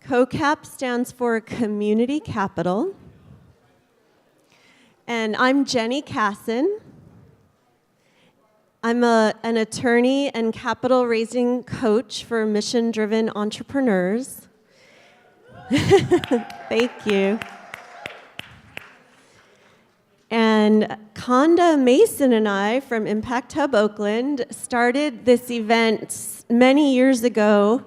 COCAP stands for Community Capital. And I'm Jenny Kassan. I'm an attorney and capital raising coach for mission-driven entrepreneurs. Thank you. And Konda, Mason, and I from Impact Hub Oakland started this event many years ago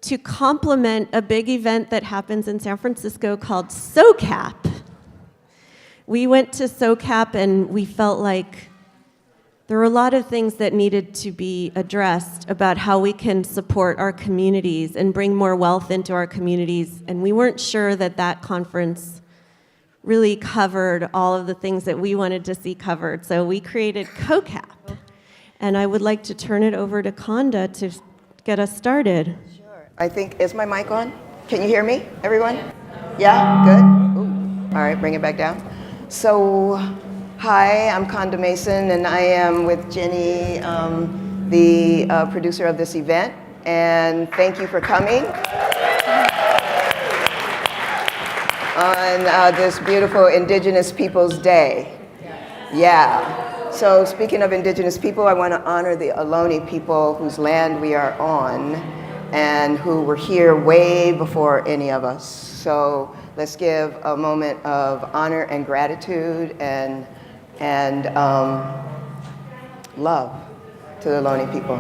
to complement a big event that happens in San Francisco called SOCAP. We went to SOCAP and we felt like there were a lot of things that needed to be addressed about how we can support our communities and bring more wealth into our communities. And we weren't sure that that conference really covered all of the things that we wanted to see covered. So we created COCAP. And I would like to turn it over to Konda to get us started. Sure. I think, is my mic on? Can you hear me, everyone? Yeah, good? Ooh. All right, bring it back down. So, hi, I'm Konda Mason, and I am with Jenny, the producer of this event. And thank you for coming on this beautiful Indigenous Peoples Day. Yeah. So speaking of Indigenous people, I want to honor the Ohlone people whose land we are on and who were here way before any of us. So let's give a moment of honor and gratitude and love to the Ohlone people.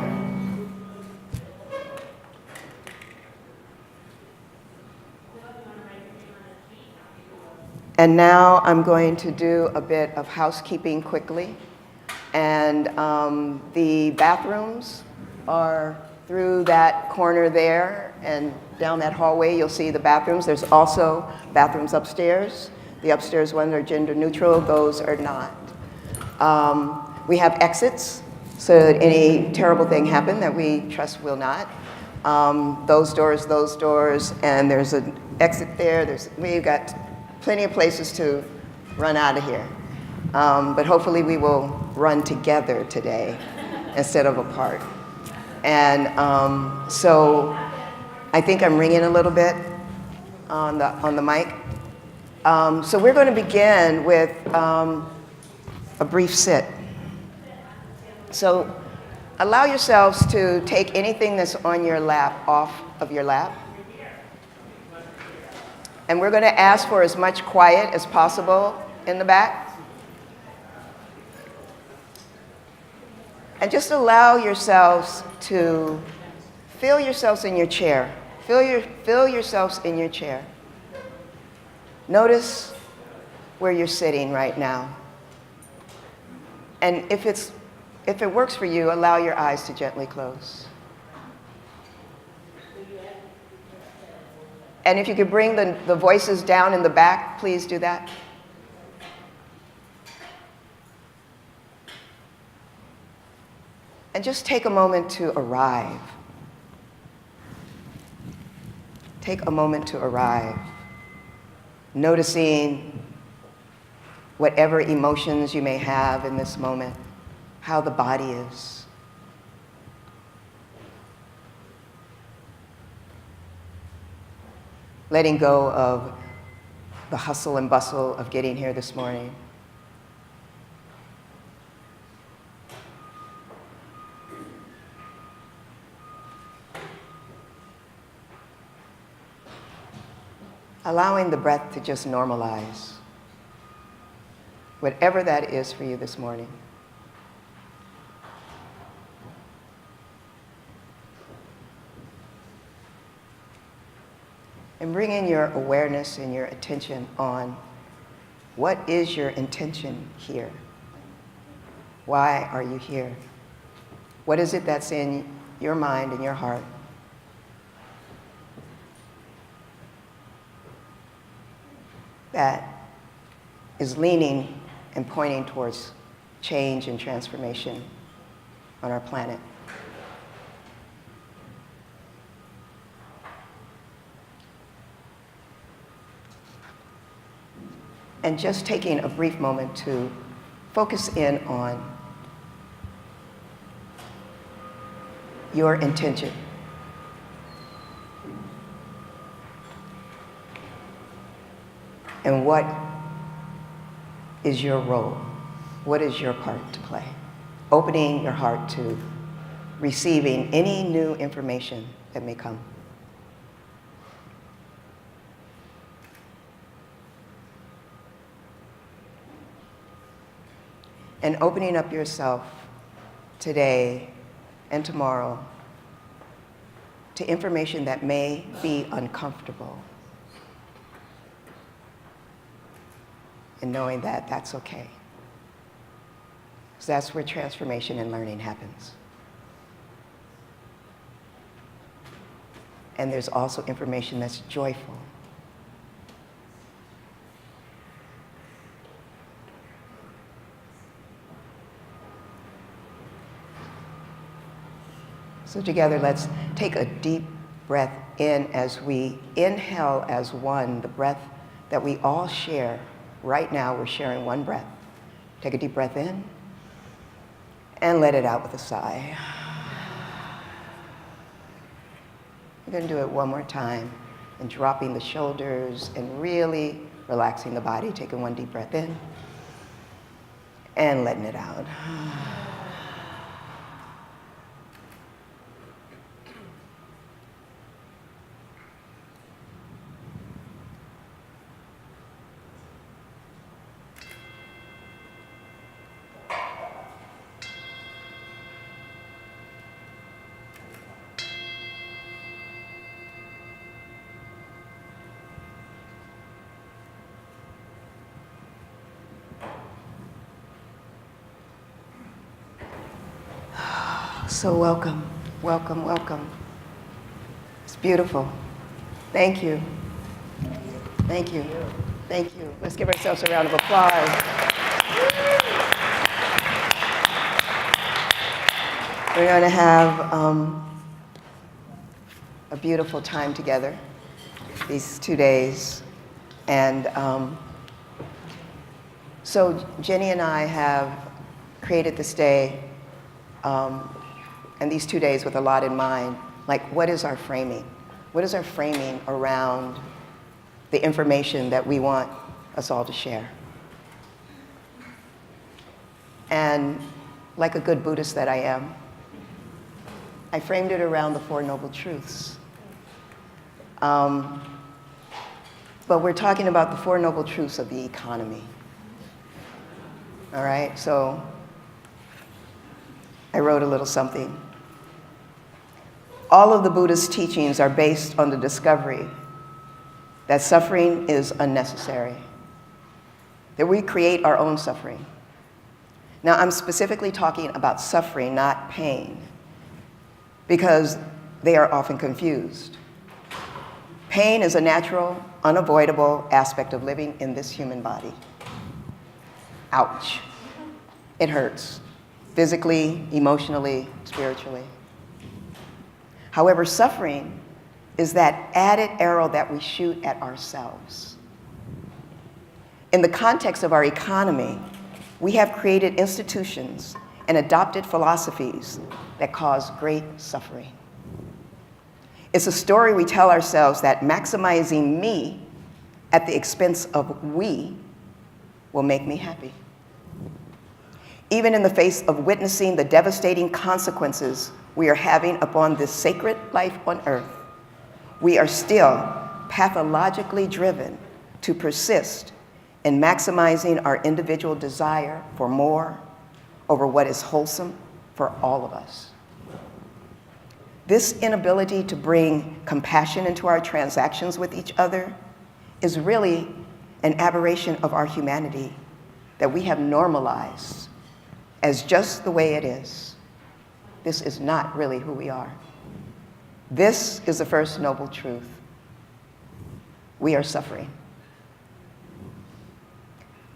And now I'm going to do a bit of housekeeping quickly. And the bathrooms are through that corner there, and down that hallway you'll see the bathrooms. There's also bathrooms upstairs. The upstairs ones are gender neutral, those are not. We have exits, so that any terrible thing happen that we trust will not. Those doors, and there's an exit there. We've got plenty of places to run out of here. But hopefully we will run together today instead of apart. And so I think I'm ringing a little bit on the mic. So we're going to begin with a brief sit. So allow yourselves to take anything that's on your lap off of your lap. And we're going to ask for as much quiet as possible in the back. And just allow yourselves to feel yourselves in your chair. Feel yourselves in your chair. Notice where you're sitting right now. And if it works for you, allow your eyes to gently close. And if you could bring the voices down in the back, please do that. And just take a moment to arrive. Take a moment to arrive, noticing whatever emotions you may have in this moment, how the body is. Letting go of the hustle and bustle of getting here this morning. Allowing the breath to just normalize, whatever that is for you this morning. And bringing your awareness and your attention on what is your intention here? Why are you here? What is it that's in your mind and your heart? That is leaning and pointing towards change and transformation on our planet. And just taking a brief moment to focus in on your intention. And what is your role? What is your part to play? Opening your heart to receiving any new information that may come. And opening up yourself today and tomorrow to information that may be uncomfortable. And knowing that that's okay. So that's where transformation and learning happens. And there's also information that's joyful. So together, let's take a deep breath in as we inhale as one, the breath that we all share. Right now, we're sharing one breath. Take a deep breath in and let it out with a sigh. We're going to do it one more time, and dropping the shoulders and really relaxing the body. Taking one deep breath in and letting it out. So welcome, welcome, welcome. It's beautiful. Thank you. Thank you. Thank you. Let's give ourselves a round of applause. We're going to have a beautiful time together these 2 days. And so Jenny and I have created this day and these 2 days with a lot in mind. Like, what is our framing? What is our framing around the information that we want us all to share? And like a good Buddhist that I am, I framed it around the Four Noble Truths. But we're talking about the Four Noble Truths of the economy. All right, so I wrote a little something. All of the Buddha's teachings are based on the discovery that suffering is unnecessary, that we create our own suffering. Now, I'm specifically talking about suffering, not pain, because they are often confused. Pain is a natural, unavoidable aspect of living in this human body. Ouch. It hurts, physically, emotionally, spiritually. However, suffering is that added arrow that we shoot at ourselves. In the context of our economy, we have created institutions and adopted philosophies that cause great suffering. It's a story we tell ourselves that maximizing me at the expense of we will make me happy. Even in the face of witnessing the devastating consequences we are having upon this sacred life on earth, we are still pathologically driven to persist in maximizing our individual desire for more over what is wholesome for all of us. This inability to bring compassion into our transactions with each other is really an aberration of our humanity that we have normalized as just the way it is. This is not really who we are. This is the first noble truth. We are suffering.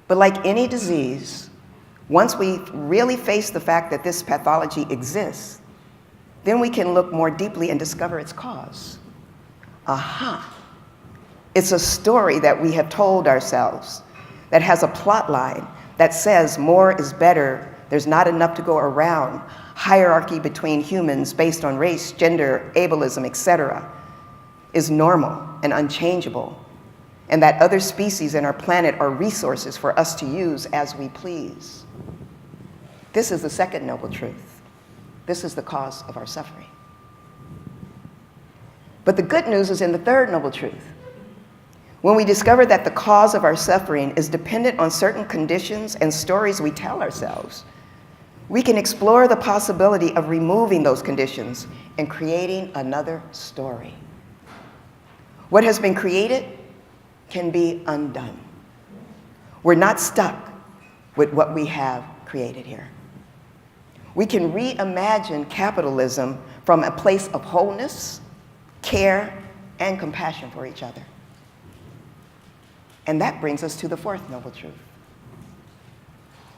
But like any disease, once we really face the fact that this pathology exists, then we can look more deeply and discover its cause. Aha! It's a story that we have told ourselves that has a plot line that says more is better, there's not enough to go around, hierarchy between humans based on race, gender, ableism, etc., is normal and unchangeable. and that other species in our planet are resources for us to use as we please. This is the second noble truth. This is the cause of our suffering. But the good news is in the third noble truth. When we discover that the cause of our suffering is dependent on certain conditions and stories we tell ourselves, we can explore the possibility of removing those conditions and creating another story. What has been created can be undone. We're not stuck with what we have created here. We can reimagine capitalism from a place of wholeness, care, and compassion for each other. And that brings us to the fourth noble truth.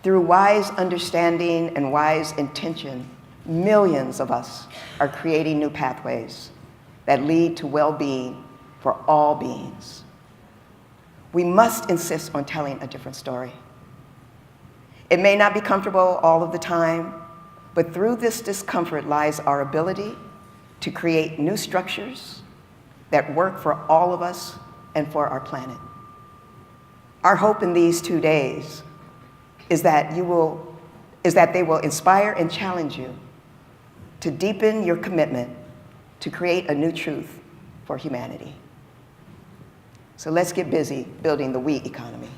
Through wise understanding and wise intention, millions of us are creating new pathways that lead to well-being for all beings. We must insist on telling a different story. It may not be comfortable all of the time, but through this discomfort lies our ability to create new structures that work for all of us and for our planet. Our hope in these 2 days is that they will inspire and challenge you to deepen your commitment to create a new truth for humanity. So let's get busy building the we economy.